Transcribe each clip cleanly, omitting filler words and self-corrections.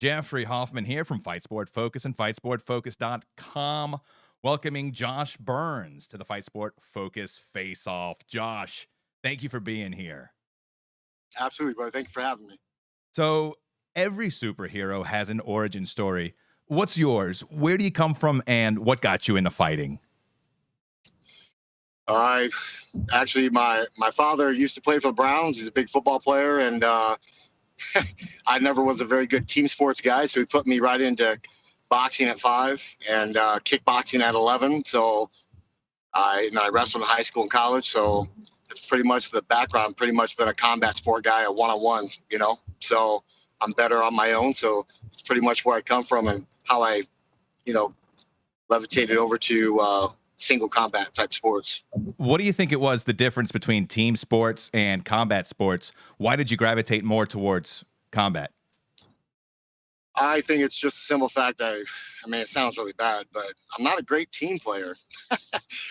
Jeffery Hoffmann here from Fight Sport Focus and FightSportFocus.com, welcoming Josh Burns to the Fight Sport Focus Faceoff. Josh, thank you for being here. Absolutely, brother. Thank you for having me. So, every superhero has an origin story. What's yours? Where do you come from, and what got you into fighting? I actually, my father used to play for the Browns. He's a big football player, and I never was a very good team sports guy, so he put me right into boxing at 5 and kickboxing at 11. So I wrestled in high school and college. So it's pretty much the background. Pretty much been a combat sport guy, a one-on-one. So I'm better on my own. So it's pretty much where I come from and how I, you know, levitated over to single combat type sports. What do you think it was the difference between team sports and combat sports? Why did you gravitate more towards combat? I think it's just a simple fact. I mean, it sounds really bad, but I'm not a great team player.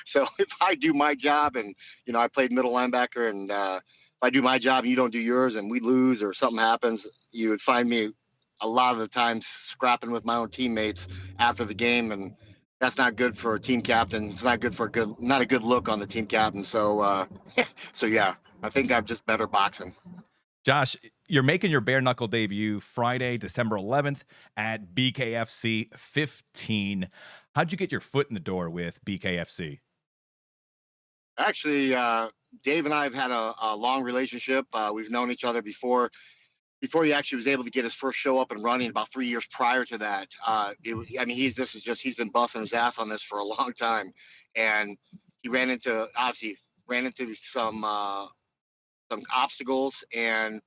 So if I do my job and, I played middle linebacker and if I do my job and you don't do yours and we lose or something happens, you would find me a lot of the times scrapping with my own teammates after the game. And that's not good for a team captain. It's not good for not a good look on the team captain. So, so yeah, I think I'm just better boxing. Josh, you're making your bare knuckle debut Friday, December 11th at BKFC 15. How'd you get your foot in the door with BKFC? Actually, Dave and I have had a long relationship. We've known each other before he actually was able to get his first show up and running about 3 years prior to that. He's been busting his ass on this for a long time. And he ran into some obstacles and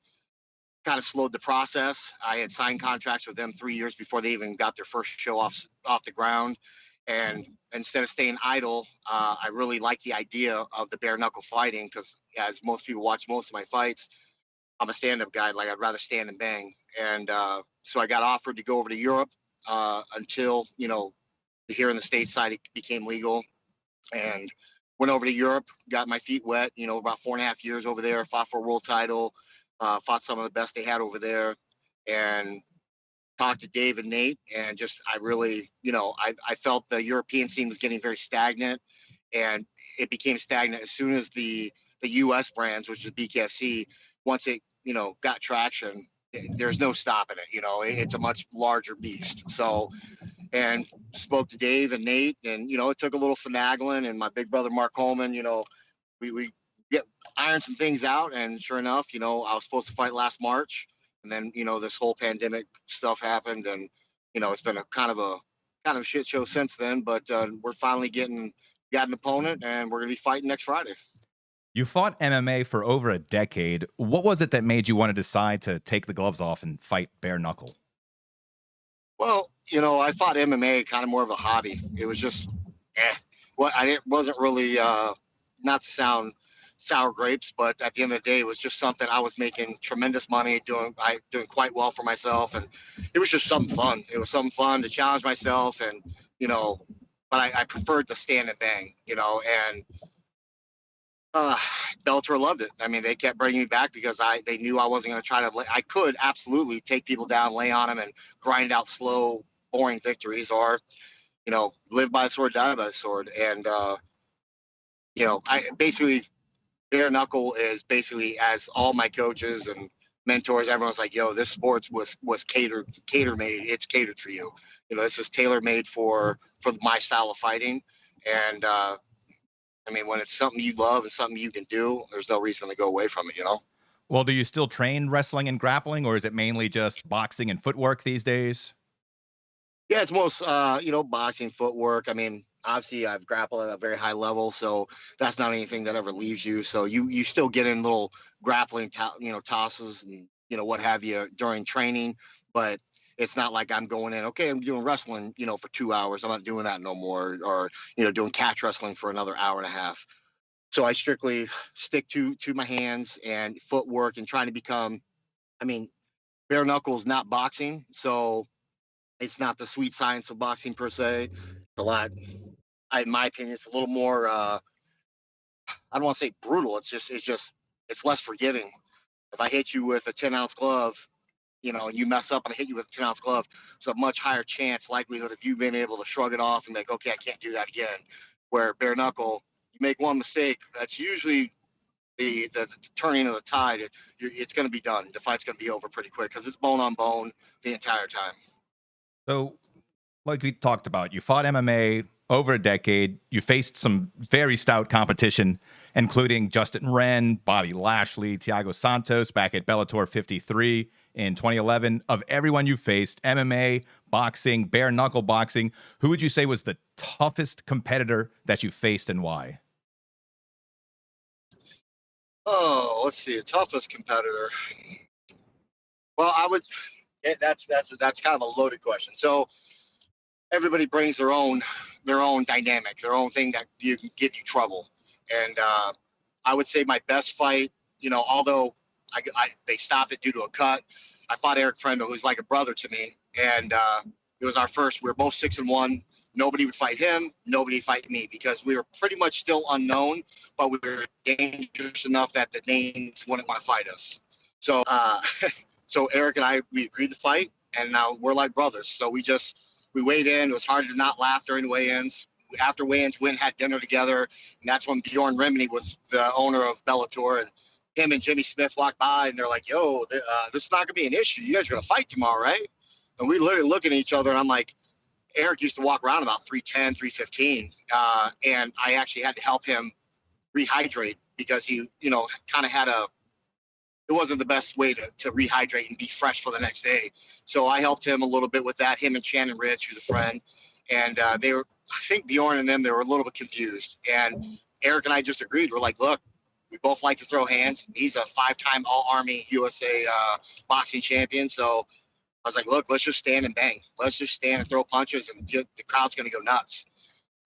kind of slowed the process. I had signed contracts with them 3 years before they even got their first show off the ground. And instead of staying idle, I really like the idea of the bare knuckle fighting because, as most people watch most of my fights, I'm a stand-up guy. Like I'd rather stand and bang. And so I got offered to go over to Europe until here in the stateside it became legal, and went over to Europe, got my feet wet. About 4.5 years over there, fought for a world title, fought some of the best they had over there, and talked to Dave and Nate, and just I really, I felt the European scene was getting very stagnant, and it became stagnant as soon as the U.S. brands, which is BKFC, once it got traction, there's no stopping it. It's a much larger beast. So, and spoke to Dave and Nate, and it took a little finagling, and my big brother Mark Coleman, we get iron some things out, and sure enough, I was supposed to fight last March, and then this whole pandemic stuff happened, and it's been a kind of shit show since then. But we're finally got an opponent, and we're gonna be fighting next Friday. You fought MMA for over a decade. What was it that made you want to decide to take the gloves off and fight bare knuckle? Well, I fought MMA kind of more of a hobby. It was just, well, wasn't really, not to sound sour grapes, but at the end of the day, it was just something I was making tremendous money doing quite well for myself, and it was just something fun. It was something fun to challenge myself, and you know, but I preferred the stand and bang, and uh, Bellator loved it. I mean, they kept bringing me back because they knew I wasn't going to try to. I could absolutely take people down, lay on them, and grind out slow, boring victories, or live by the sword, die by the sword. And I basically bare knuckle is basically, as all my coaches and mentors, everyone's like, "Yo, this sports was cater made. It's catered for you. This is tailor made for my style of fighting." And I mean, when it's something you love and something you can do, there's no reason to go away from it. Well, do you still train wrestling and grappling, or is it mainly just boxing and footwork these days? Yeah, it's most boxing, footwork. I mean, obviously I've grappled at a very high level, so that's not anything that ever leaves you. So you still get in little grappling tosses and what have you during training, but it's not like I'm going in, okay, I'm doing wrestling, for 2 hours. I'm not doing that no more, or doing catch wrestling for another hour and a half. So I strictly stick to my hands and footwork and trying to become, I mean, bare knuckles, not boxing. So it's not the sweet science of boxing per se. It's a lot, in my opinion, it's a little more. I don't want to say brutal. It's less forgiving. If I hit you with a 10-ounce glove, and you mess up and I hit you with a 10-ounce glove, it's a much higher likelihood of you being able to shrug it off and be like, okay, I can't do that again. Where bare knuckle, you make one mistake, that's usually the turning of the tide. It's going to be done. The fight's going to be over pretty quick because it's bone on bone the entire time. So, like we talked about, you fought MMA over a decade. You faced some very stout competition, including Justin Wren, Bobby Lashley, Thiago Santos back at Bellator 53 in 2011. Of everyone you faced, MMA, boxing, bare knuckle boxing, who would you say was the toughest competitor that you faced and why? Oh, let's see, the toughest competitor. Well, that's kind of a loaded question. So everybody brings their own dynamic, their own thing that you can give you trouble. And I would say my best fight, although they stopped it due to a cut, I fought Eric Prendel, who's like a brother to me, and it was our first. We were both 6-1. Nobody would fight him. Nobody would fight me because we were pretty much still unknown, but we were dangerous enough that the names wouldn't want to fight us. So, so Eric and I, we agreed to fight, and now we're like brothers. So we weighed in. It was hard to not laugh during the weigh-ins. After weigh-ins, we had dinner together, and that's when Bjorn Remini was the owner of Bellator, and him and Jimmy Smith walked by, and they're like, "Yo, this is not gonna be an issue. You guys are gonna fight tomorrow, right?" And we literally look at each other, and I'm like, Eric used to walk around about 310, 315, and I actually had to help him rehydrate because he, kind of had it wasn't the best way to rehydrate and be fresh for the next day. So I helped him a little bit with that, him and Shannon Rich, who's a friend. And I think Bjorn and them, they were a little bit confused. And Eric and I just agreed. We're like, look, we both like to throw hands. He's a 5-time All-Army USA boxing champion. So I was like, look, let's just stand and bang. Let's just stand and throw punches, and the crowd's going to go nuts.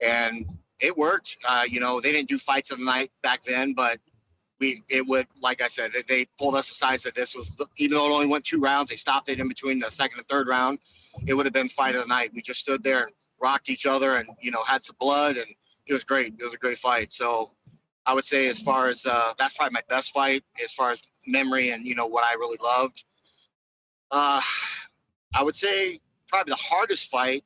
And it worked. They didn't do fights of the night back then, but it would, like I said, they pulled us aside, said this was, even though it only went 2 rounds, they stopped it in between the second and third round. It would have been fight of the night. We just stood there and rocked each other and, had some blood, and it was great. It was a great fight. So I would say as far as, that's probably my best fight as far as memory and, what I really loved. I would say probably the hardest fight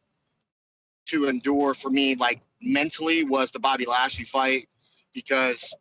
to endure for me, like mentally, was the Bobby Lashley fight, because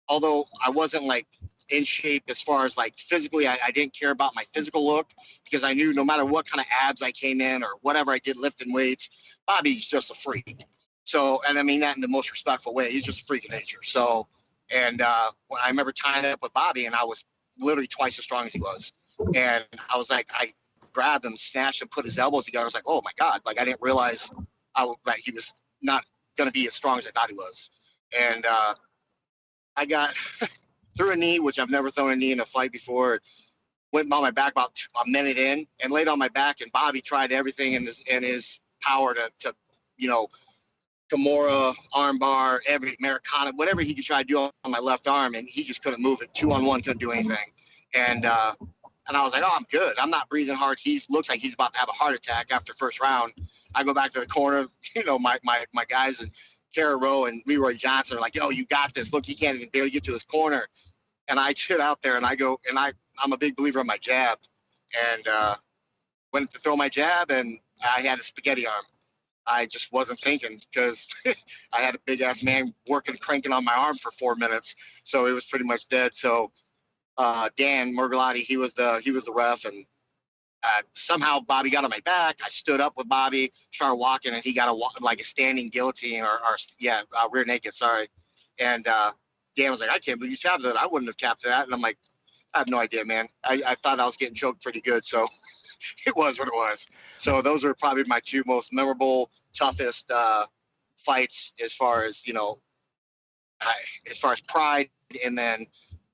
although I wasn't like in shape as far as like physically, I didn't care about my physical look because I knew no matter what kind of abs I came in or whatever I did lifting weights, Bobby's just a freak. So, and I mean that in the most respectful way. He's just a freak of nature. So, and when I remember tying up with Bobby, and I was literally twice as strong as he was, and I was like, I grabbed him, snatched him, put his elbows together. I was like, oh my God, like I didn't realize that he was not going to be as strong as I thought he was. And I got threw a knee, which I've never thrown a knee in a fight before. Went on my back about a minute in and laid on my back. And Bobby tried everything in his power to Kimura, armbar, every Americana, whatever he could try to do on my left arm, and he just couldn't move it. 2-on-1, couldn't do anything. And I was like, oh, I'm good. I'm not breathing hard. He looks like he's about to have a heart attack after first round. I go back to the corner, my guys and Kara Rowe and Leroy Johnson are like, yo, you got this. Look, he can't even barely get to his corner. And I get out there and I go, and I'm a big believer in my jab. And went to throw my jab, and I had a spaghetti arm. I just wasn't thinking because I had a big ass man cranking on my arm for 4 minutes. So it was pretty much dead. So Dan Murgalotti, he was the ref, and somehow Bobby got on my back. I stood up with Bobby, started walking, and he got a standing guillotine or rear naked. Sorry. And Dan was like, I can't believe you tapped that. I wouldn't have tapped that. And I'm like, I have no idea, man. I thought I was getting choked pretty good. So it was what it was. So those were probably my 2 most memorable, toughest fights as far as pride, and then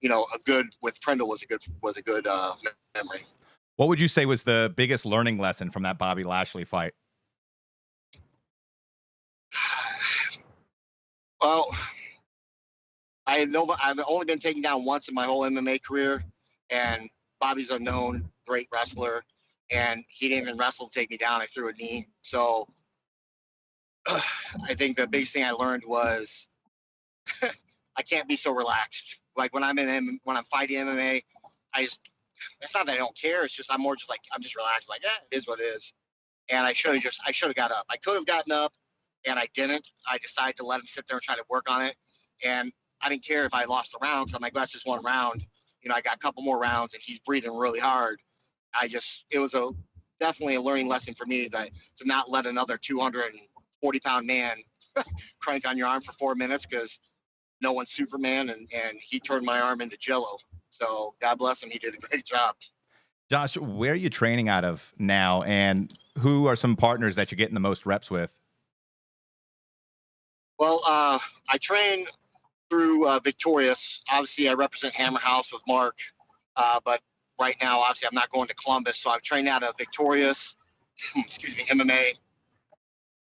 a good with Prendel was a good memory. What would you say was the biggest learning lesson from that Bobby Lashley fight? Well, I've only been taken down once in my whole MMA career, and Bobby's a known great wrestler, and he didn't even wrestle to take me down. I threw a knee. So I think the biggest thing I learned was I can't be so relaxed. Like when I'm fighting MMA, it's not that I don't care. It's just I'm more just like I'm just relaxed, like, yeah, it is what it is. And I should have got up. I could have gotten up, and I didn't. I decided to let him sit there and try to work on it. And I didn't care if I lost the round because I'm like, that's just one round. I got a couple more rounds, and he's breathing really hard. It was definitely a learning lesson for me that to not let another 240-pound man crank on your arm for 4 minutes because no one's Superman, and he turned my arm into jello. So God bless him. He did a great job. Josh, where are you training out of now, and who are some partners that you're getting the most reps with? Well, I train through Victorious. Obviously, I represent Hammer House with Mark, but right now, obviously, I'm not going to Columbus, so I'm training out of Victorious. Excuse me, MMA.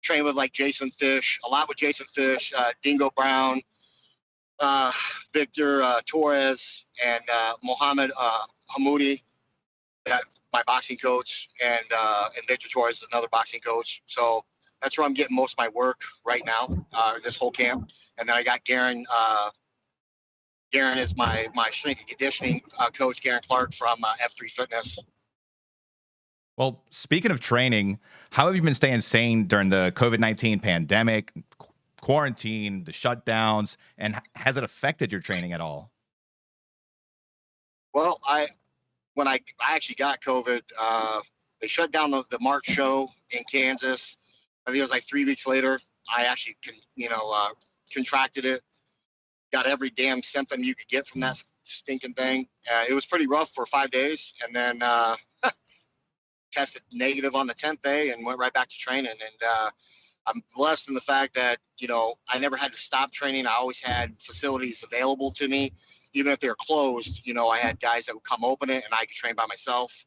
Train with like Jason Fish, a lot with Jason Fish, Dingo Brown, Victor Torres, and Mohammed Hamoudi. That my boxing coach, and Victor Torres is another boxing coach. So that's where I'm getting most of my work right now. This whole camp, and then I got Garen. Garen is my strength and conditioning coach, Garen Clark from F3 Fitness. Well, speaking of training, how have you been staying sane during the COVID-19 pandemic, quarantine, the shutdowns, and has it affected your training at all? Well, when I actually got COVID, they shut down the March show in Kansas. I think it was like 3 weeks later. I actually contracted it. Got every damn symptom you could get from that stinking thing. It was pretty rough for 5 days, and then tested negative on the 10th day and went right back to training. And I'm blessed in the fact that I never had to stop training. I always had facilities available to me, even if they were closed. I had guys that would come open it, and I could train by myself,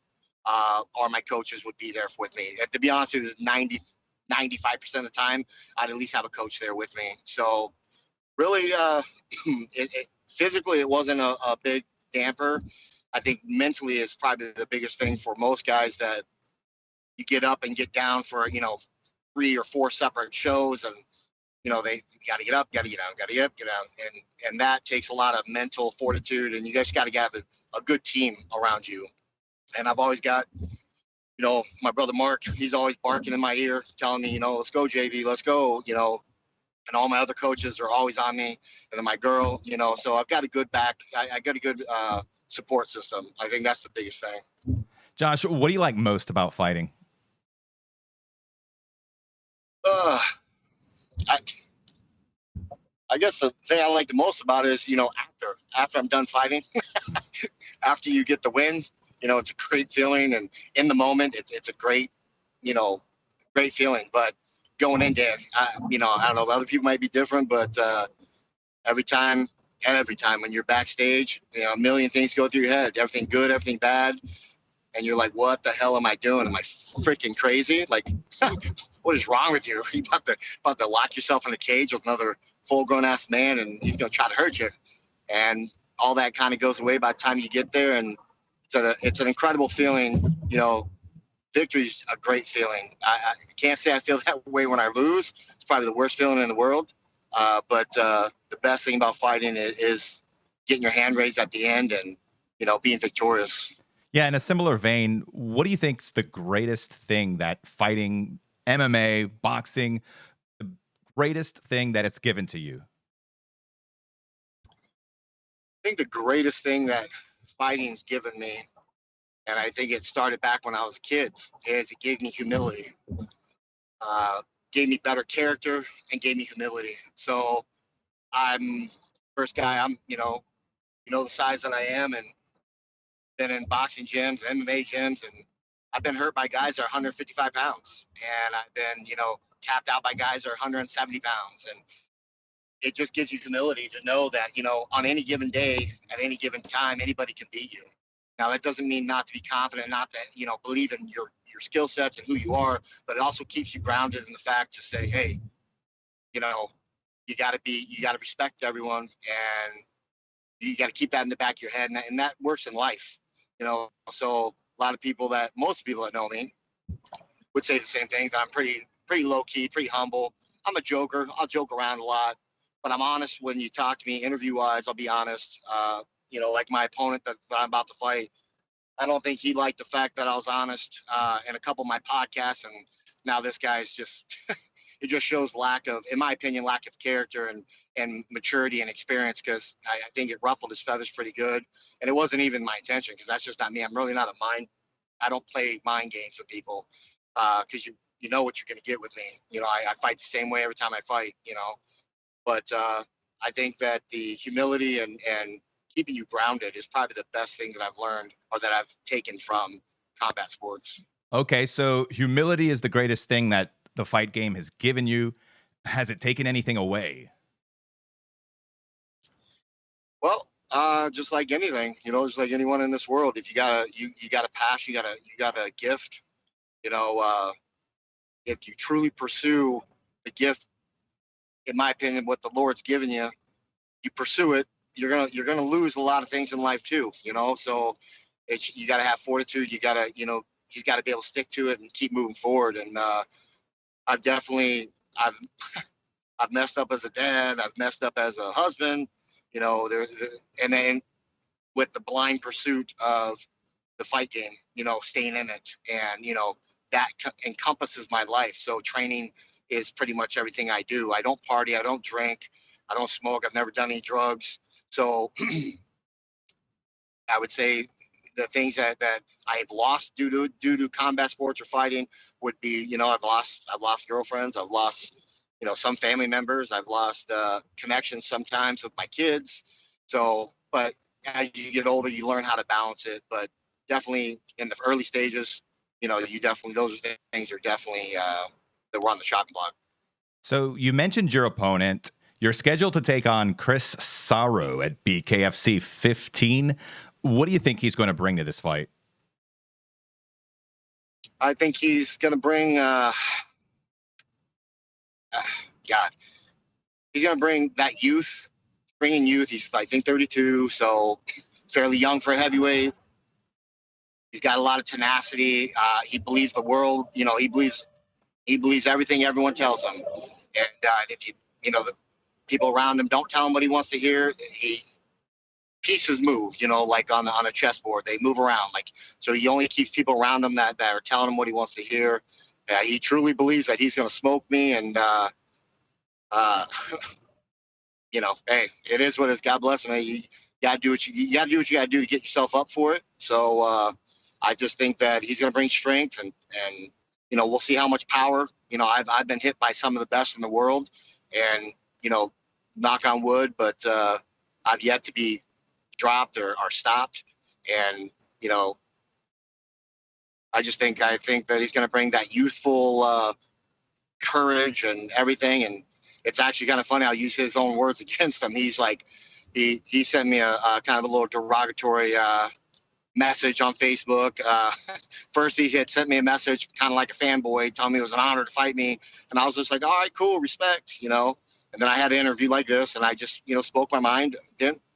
or my coaches would be there with me. And to be honest, it was 95% of the time I'd at least have a coach there with me. So really, physically, it wasn't a big damper. I think mentally is probably the biggest thing for most guys, that you get up and get down for 3 or 4 separate shows, and they got to get up, got to get down, got to get up, get down, and that takes a lot of mental fortitude, and you guys got to have a good team around you. And I've always got my brother Mark, he's always barking in my ear, telling me, let's go, JV, let's go, and all my other coaches are always on me, and then my girl, so I've got a good I got a good support system. I think that's the biggest thing. Josh, what do you like most about fighting? I guess the thing I like the most about it is, after I'm done fighting, after you get the win, it's a great feeling, and in the moment, it's a great, great feeling. But going into, I don't know, other people might be different, but every time when you're backstage, a million things go through your head, everything good, everything bad. And you're like, what the hell am I doing? Am I freaking crazy? Like, what is wrong with you? You about to lock yourself in a cage with another full-grown ass man, and he's going to try to hurt you. And all that kind of goes away by the time you get there. And it's an incredible feeling. Victory's a great feeling. I can't say I feel that way when I lose. It's probably the worst feeling in the world. But the best thing about fighting is getting your hand raised at the end and, being victorious. Yeah, in a similar vein, what do you think's the greatest thing that fighting, MMA, boxing, the greatest thing that it's given to you? I think the greatest thing that fighting's given me, and I think it started back when I was a kid, is it gave me humility. Gave me better character and gave me humility. So I'm first guy, I'm, the size that I am, and been in boxing gyms, MMA gyms, and I've been hurt by guys that are 155 pounds. And I've been, tapped out by guys that are 170 pounds. And it just gives you humility to know that, on any given day, at any given time, anybody can beat you. Now, that doesn't mean not to be confident, not to, believe in your skill sets and who you are, but it also keeps you grounded in the fact to say, hey, you got to respect everyone, and you got to keep that in the back of your head. And that works in life. So most people that know me would say the same thing, that I'm pretty low key, pretty humble. I'm a joker. I'll joke around a lot, but I'm honest when you talk to me interview wise. I'll be honest. Like my opponent that I'm about to fight, I don't think he liked the fact that I was honest in a couple of my podcasts, and now this guy's just it just shows in my opinion, lack of character and maturity and experience, because I think it ruffled his feathers pretty good, and it wasn't even my intention, because that's just not me. I'm really not a mind. I don't play mind games with people, because you know what you're going to get with me. I fight the same way every time I fight. But I think that the humility and keeping you grounded is probably the best thing that I've learned or that I've taken from combat sports. Okay, so humility is the greatest thing that the fight game has given you. Has it taken anything away? Well, just like anything, just like anyone in this world, if you got a passion, you got a gift, if you truly pursue the gift, in my opinion, what the Lord's given you, you pursue it, you're gonna lose a lot of things in life too, So you got to have fortitude. You got to be able to stick to it and keep moving forward. And I've definitely I've I've messed up as a dad. I've messed up as a husband. And then with the blind pursuit of the fight game, staying in it, and that encompasses my life. So training is pretty much everything I do. I don't party. I don't drink. I don't smoke. I've never done any drugs. So I would say the things that I've lost due to combat sports or fighting would be, I've lost girlfriends. I've lost, some family members. I've lost connections sometimes with my kids. So, but as you get older, you learn how to balance it. But definitely in the early stages, those are things are definitely that were on the chopping block. So you mentioned your opponent. You're scheduled to take on Chris Sarros at BKFC 15. What do you think he's going to bring to this fight? I think he's going to bring, he's going to bring that youth, bringing youth. He's, I think, 32, so fairly young for a heavyweight. He's got a lot of tenacity. He believes the world, he believes everything everyone tells him. And if the people around him don't tell him what he wants to hear, pieces move, like on a chessboard, they move around. So he only keeps people around him that are telling him what he wants to hear. He truly believes that he's going to smoke me, and hey, it is what it is. God bless him. Hey, you got to do what you got to do to get yourself up for it. So I just think that he's going to bring strength, and we'll see how much power. I've been hit by some of the best in the world, and knock on wood, but I've yet to be dropped or stopped. And I think that he's going to bring that youthful courage and everything. And it's actually kind of funny. I'll use his own words against him. He's like, he sent me a kind of a little derogatory message on Facebook. First, he had sent me a message kind of like a fanboy, telling me it was an honor to fight me. And I was just like, all right, cool, respect, And then I had an interview like this, and I just, spoke my mind.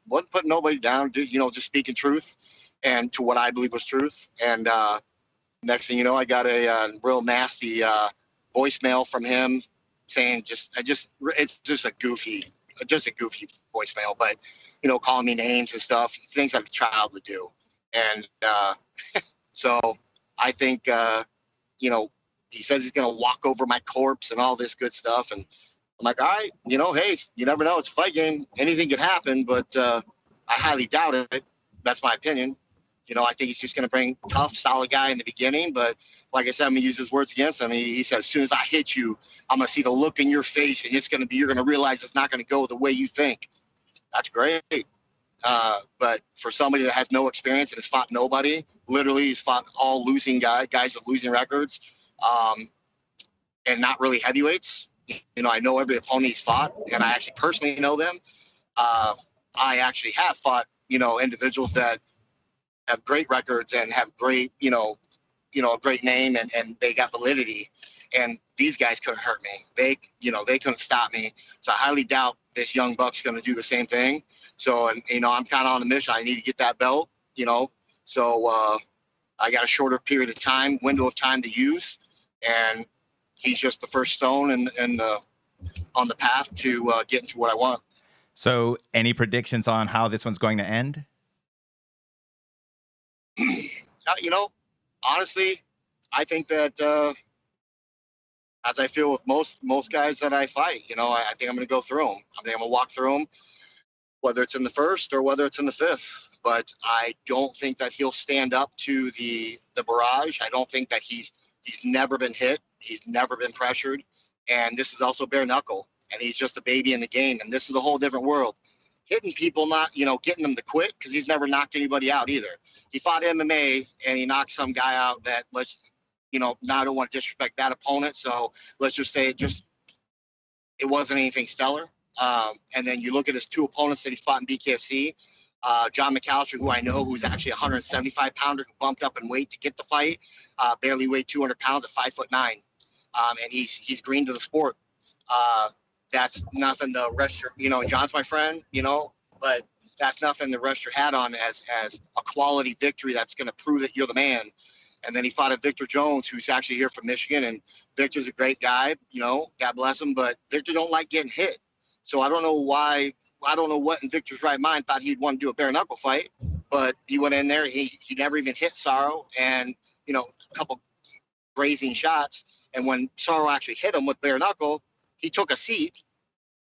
Wasn't putting nobody down, just speaking truth and to what I believe was truth. And next thing you know, I got a real nasty voicemail from him saying it's just a goofy voicemail, but calling me names and stuff, things that a child would do. And so I think he says he's gonna walk over my corpse and all this good stuff, and I'm like, all right, hey, you never know. It's a fight game. Anything could happen, but I highly doubt it. That's my opinion. I think he's just going to bring tough, solid guy in the beginning. But like I said, I'm going to use his words against him. He said, as soon as I hit you, I'm going to see the look in your face, and you're going to realize it's not going to go the way you think. That's great. But for somebody that has no experience and has fought nobody, literally he's fought all losing guys with losing records, and not really heavyweights. I know every opponent he's fought, and I actually personally know them. I actually have fought, individuals that have great records and have great, a great name, and they got validity. And these guys couldn't hurt me. They couldn't stop me. So I highly doubt this young buck's going to do the same thing. So, and I'm kind of on a mission. I need to get that belt, So I got a shorter window of time to use, and he's just the first stone on the path to getting to what I want. So any predictions on how this one's going to end? You know, honestly, I think that as I feel with most guys that I fight, you know, I think I'm going to go through them. I think I'm going to walk through them, whether it's in the first or whether it's in the fifth. But I don't think that he'll stand up to the barrage. I don't think that he's never been hit. He's never been pressured. And this is also bare knuckle. And he's just a baby in the game. And this is a whole different world. Hitting people, not, you know, getting them to quit, because he's never knocked anybody out either. He fought MMA and he knocked some guy out that, let's, you know, now I don't want to disrespect that opponent. So let's just say it wasn't anything stellar. And then you look at his two opponents that he fought in BKFC, John McAllister, who I know, who's actually a 175 pounder who bumped up in weight to get the fight, barely weighed 200 pounds at 5'9". And he's green to the sport. That's nothing to rest your, you know, John's my friend, you know, but that's nothing to rest your hat on as a quality victory that's going to prove that you're the man. And then he fought a Victor Jones, who's actually here from Michigan, and Victor's a great guy, you know, God bless him, but Victor don't like getting hit. So I don't know why. I don't know what in Victor's right mind thought he'd want to do a bare knuckle fight, but he went in there. He never even hit Sarro, and, you know, a couple grazing shots. And when Sarro actually hit him with bare knuckle, he took a seat.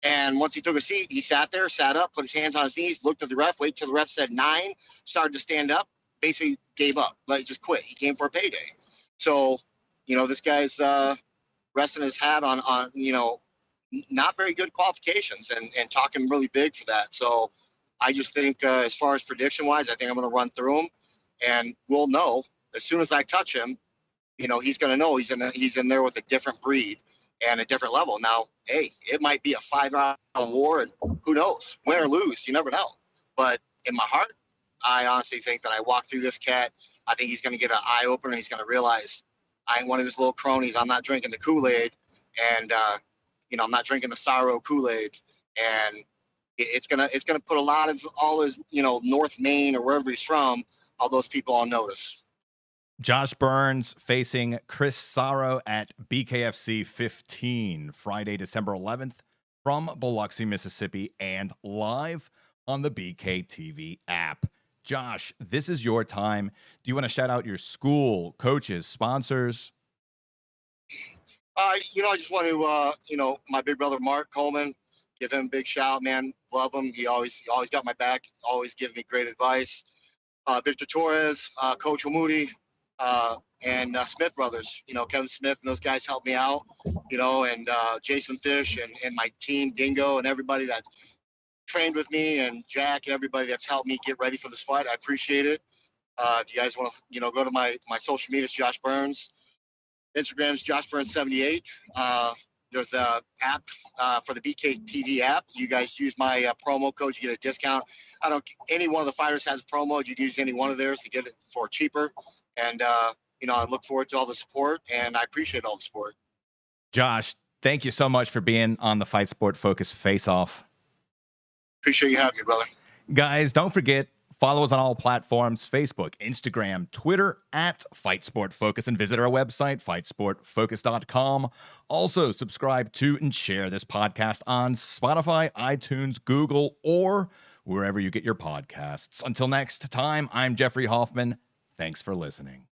And once he took a seat, he sat there, sat up, put his hands on his knees, looked at the ref, waited till the ref said 9, started to stand up, basically gave up, like just quit. He came for a payday. So, you know, this guy's resting his hat on, you know, not very good qualifications and talking really big for that. So I just think as far as prediction wise, I think I'm going to run through him, and we'll know as soon as I touch him, you know, he's going to know he's in there with a different breed and a different level. Now, hey, it might be a 5-round war, and who knows, win or lose, you never know. But in my heart, I honestly think that I walk through this cat. I think he's going to get an eye opener. He's going to realize I ain't one of his little cronies. I'm not drinking the Kool-Aid, and you know, I'm not drinking the Sarro Kool-Aid. And it's gonna put a lot of all his, you know, North Maine or wherever he's from, all those people on notice. Josh Burns facing Chris Sarros at BKFC 15, Friday, December 11th, from Biloxi, Mississippi, and live on the BKTV app. Josh, this is your time. Do you want to shout out your school, coaches, sponsors? You know, I just want to, you know, my big brother Mark Coleman, give him a big shout, man. Love him. He always got my back. Always give me great advice. Victor Torres, Coach Hamudi, and Smith brothers. You know, Kevin Smith and those guys helped me out. You know, and Jason Fish and my team, Dingo, and everybody that trained with me, and Jack and everybody that's helped me get ready for this fight. I appreciate it. If you guys want to, you know, go to my social media, it's Josh Burns. Instagram is Josh Burns 78. There's the app for the BKTV app. You guys use my promo code, you get a discount. Any one of the fighters has a promo. You can use any one of theirs to get it for cheaper. And you know, I look forward to all the support, and I appreciate all the support. Josh, thank you so much for being on the Fight Sport Focus Faceoff. Appreciate you having me, brother. Guys, don't forget, follow us on all platforms, Facebook, Instagram, Twitter, at Fight Sport Focus, and visit our website, fightsportfocus.com. Also, subscribe to and share this podcast on Spotify, iTunes, Google, or wherever you get your podcasts. Until next time, I'm Jeffery Hoffmann. Thanks for listening.